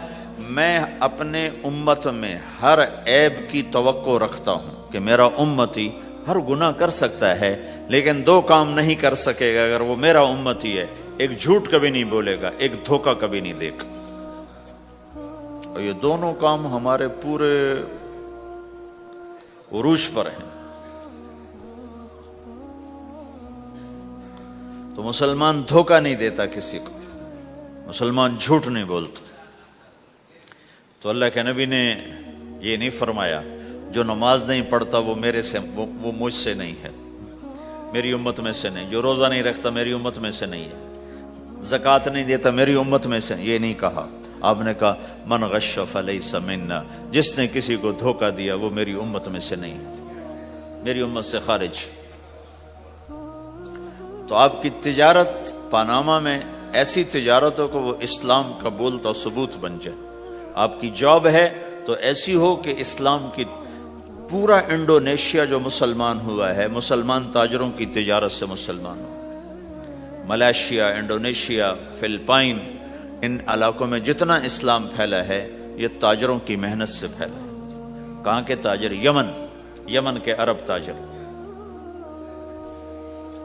میں اپنے امت میں ہر عیب کی توقع رکھتا ہوں کہ میرا امتی ہر گناہ کر سکتا ہے لیکن 2 کام نہیں کر سکے گا اگر وہ میرا امتی ہے، ایک جھوٹ کبھی نہیں بولے گا، ایک دھوکہ کبھی نہیں دے گا۔ اور یہ دونوں کام ہمارے پورے عروج پر ہیں۔ تو مسلمان دھوکہ نہیں دیتا کسی کو، مسلمان جھوٹ نہیں بولتا۔ تو اللہ کے نبی نے یہ نہیں فرمایا جو نماز نہیں پڑھتا وہ وہ مجھ سے نہیں ہے، میری امت میں سے نہیں، جو روزہ نہیں رکھتا میری امت میں سے نہیں ہے، زکوٰۃ نہیں دیتا میری امت میں سے، یہ نہیں کہا۔ آپ نے کہا من غش فلیس منا، جس نے کسی کو دھوکہ دیا وہ میری امت میں سے نہیں، میری امت سے خارج۔ تو آپ کی تجارت پاناما میں ایسی تجارت ہو کہ وہ اسلام کا بولتا ثبوت بن جائے۔ آپ کی جاب ہے تو ایسی ہو کہ اسلام کی پورا انڈونیشیا جو مسلمان ہوا ہے، مسلمان تاجروں کی تجارت سے مسلمان ہو۔ ملائیشیا، انڈونیشیا، فلپائن، ان علاقوں میں جتنا اسلام پھیلا ہے یہ تاجروں کی محنت سے پھیلا ہے۔ کہاں کے تاجر؟ یمن کے عرب تاجر،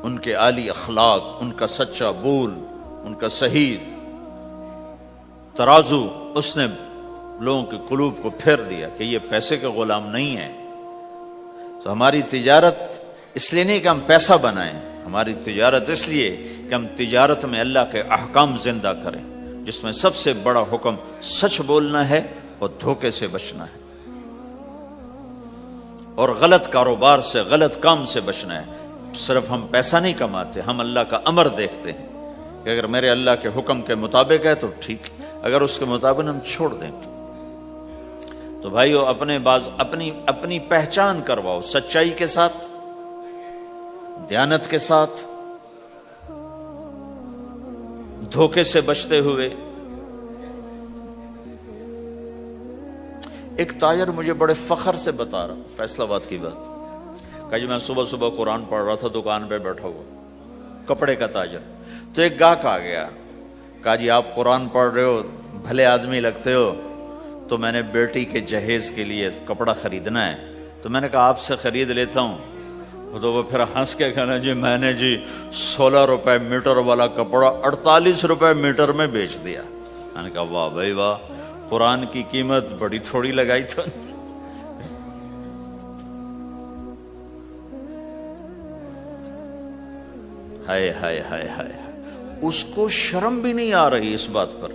ان کے عالی اخلاق، ان کا سچا بول، ان کا صحیح ترازو، اس نے لوگوں کے قلوب کو پھیر دیا کہ یہ پیسے کے غلام نہیں ہیں۔ تو ہماری تجارت اس لیے نہیں کہ ہم پیسہ بنائیں، ہماری تجارت اس لیے کہ ہم تجارت میں اللہ کے احکام زندہ کریں، جس میں سب سے بڑا حکم سچ بولنا ہے اور دھوکے سے بچنا ہے، اور غلط کاروبار سے، غلط کام سے بچنا ہے۔ صرف ہم پیسہ نہیں کماتے، ہم اللہ کا امر دیکھتے ہیں کہ اگر میرے اللہ کے حکم کے مطابق ہے تو ٹھیک، اگر اس کے مطابق ہم چھوڑ دیں۔ تو بھائیو اپنی پہچان کرواؤ سچائی کے ساتھ، دیانت کے ساتھ، دھوکے سے بچتے ہوئے۔ ایک تاجر مجھے بڑے فخر سے بتا رہا، فیصل آباد کی بات، کہ جی میں صبح صبح قرآن پڑھ رہا تھا، دکان پہ بیٹھا ہوا، کپڑے کا تاجر۔ تو ایک گاہک آ گیا، کہا جی آپ قرآن پڑھ رہے ہو، بھلے آدمی لگتے ہو، تو میں نے بیٹی کے جہیز کے لیے کپڑا خریدنا ہے، تو میں نے کہا آپ سے خرید لیتا ہوں۔ تو وہ پھر ہنس کے کہنا جی میں نے 16 روپے میٹر والا کپڑا 48 روپے میٹر میں بیچ دیا۔ میں نے کہا واہ بھائی واہ، قرآن کی قیمت بڑی تھوڑی لگائی تو۔ ہائے ہائے ہائے ہائے، اس کو شرم بھی نہیں آ رہی اس بات پر،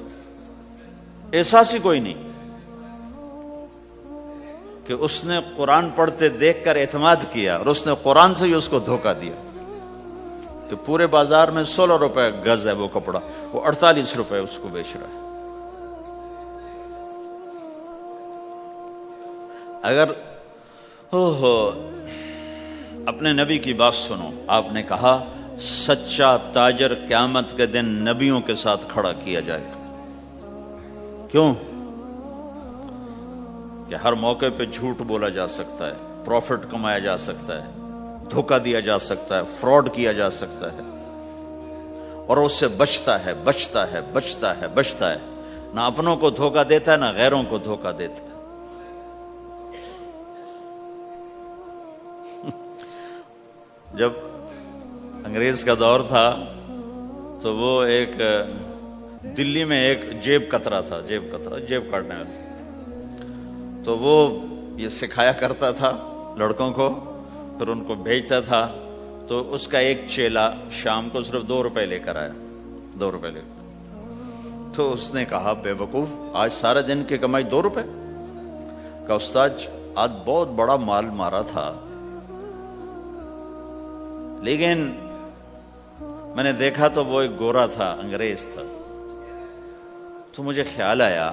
احساس ہی کوئی نہیں کہ اس نے قرآن پڑھتے دیکھ کر اعتماد کیا، اور اس نے قرآن سے ہی اس کو دھوکہ دیا کہ پورے بازار میں 16 روپے گز ہے وہ کپڑا، وہ 48 روپے اس کو بیچ رہا ہے۔ اگر اپنے نبی کی بات سنو، آپ نے کہا سچا تاجر قیامت کے دن نبیوں کے ساتھ کھڑا کیا جائے گا۔ کیوں؟ کہ ہر موقع پہ جھوٹ بولا جا سکتا ہے، پروفٹ کمایا جا سکتا ہے، دھوکہ دیا جا سکتا ہے، فراڈ کیا جا سکتا ہے، اور اس سے بچتا ہے بچتا ہے بچتا ہے بچتا ہے، نہ اپنوں کو دھوکہ دیتا ہے نہ غیروں کو دھوکہ دیتا ہے۔ جب انگریز کا دور تھا تو وہ ایک دلی میں ایک جیب کترا تھا، جیب کاٹنے والا، تو وہ یہ سکھایا کرتا تھا لڑکوں کو، پھر ان کو بھیجتا تھا، تو اس کا ایک چیلا شام کو صرف 2 روپے لے کر آیا، 2 روپے لے کر۔ تو اس نے کہا بے وقوف، آج سارے دن کی کمائی 2 روپے؟ کہا استاد آج بہت بڑا مال مارا تھا، لیکن میں نے دیکھا تو وہ ایک گورا تھا، انگریز تھا، تو مجھے خیال آیا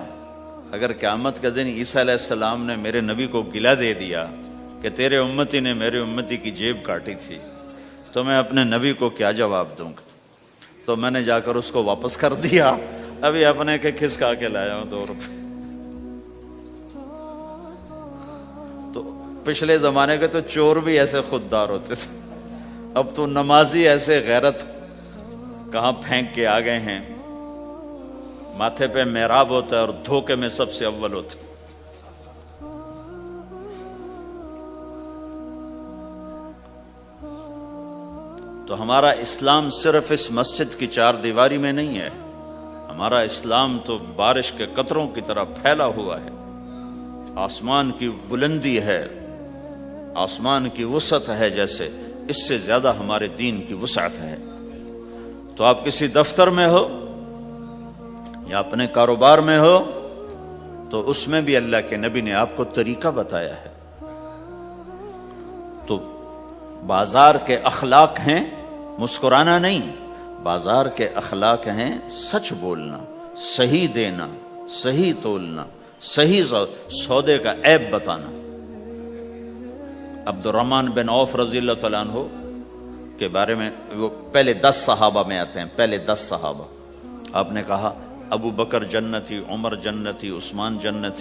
اگر قیامت کا دن عیسیٰ علیہ السلام نے میرے نبی کو گلہ دے دیا کہ تیرے امتی نے میرے امتی کی جیب کاٹی تھی، تو میں اپنے نبی کو کیا جواب دوں گا؟ تو میں نے جا کر اس کو واپس کر دیا، ابھی اپنے کے کھسکا کے لایا ہوں 2 روپے۔ تو پچھلے زمانے کے تو چور بھی ایسے خوددار ہوتے تھے، اب تو نمازی ایسے غیرت کہاں پھینک کے آ گئے ہیں، ماتھے پہ محراب ہوتا ہے اور دھوکے میں سب سے اول ہوتا ہے۔ تو ہمارا اسلام صرف اس مسجد کی 4 دیواری میں نہیں ہے، ہمارا اسلام تو بارش کے قطروں کی طرح پھیلا ہوا ہے، آسمان کی بلندی ہے، آسمان کی وسعت ہے، جیسے اس سے زیادہ ہمارے دین کی وسعت ہے۔ تو آپ کسی دفتر میں ہو یا اپنے کاروبار میں ہو، تو اس میں بھی اللہ کے نبی نے آپ کو طریقہ بتایا ہے۔ تو بازار کے اخلاق ہیں مسکرانا نہیں، بازار کے اخلاق ہیں سچ بولنا، صحیح دینا، صحیح تولنا، صحیح سودے کا عیب بتانا۔ عبد الرحمن بن عوف رضی اللہ تعالیٰ عنہ کے بارے میں، وہ پہلے 10 صحابہ میں آتے ہیں، پہلے 10 صحابہ۔ آپ نے کہا ابو بکر جنتی، عمر جنتی، عثمان جنتی،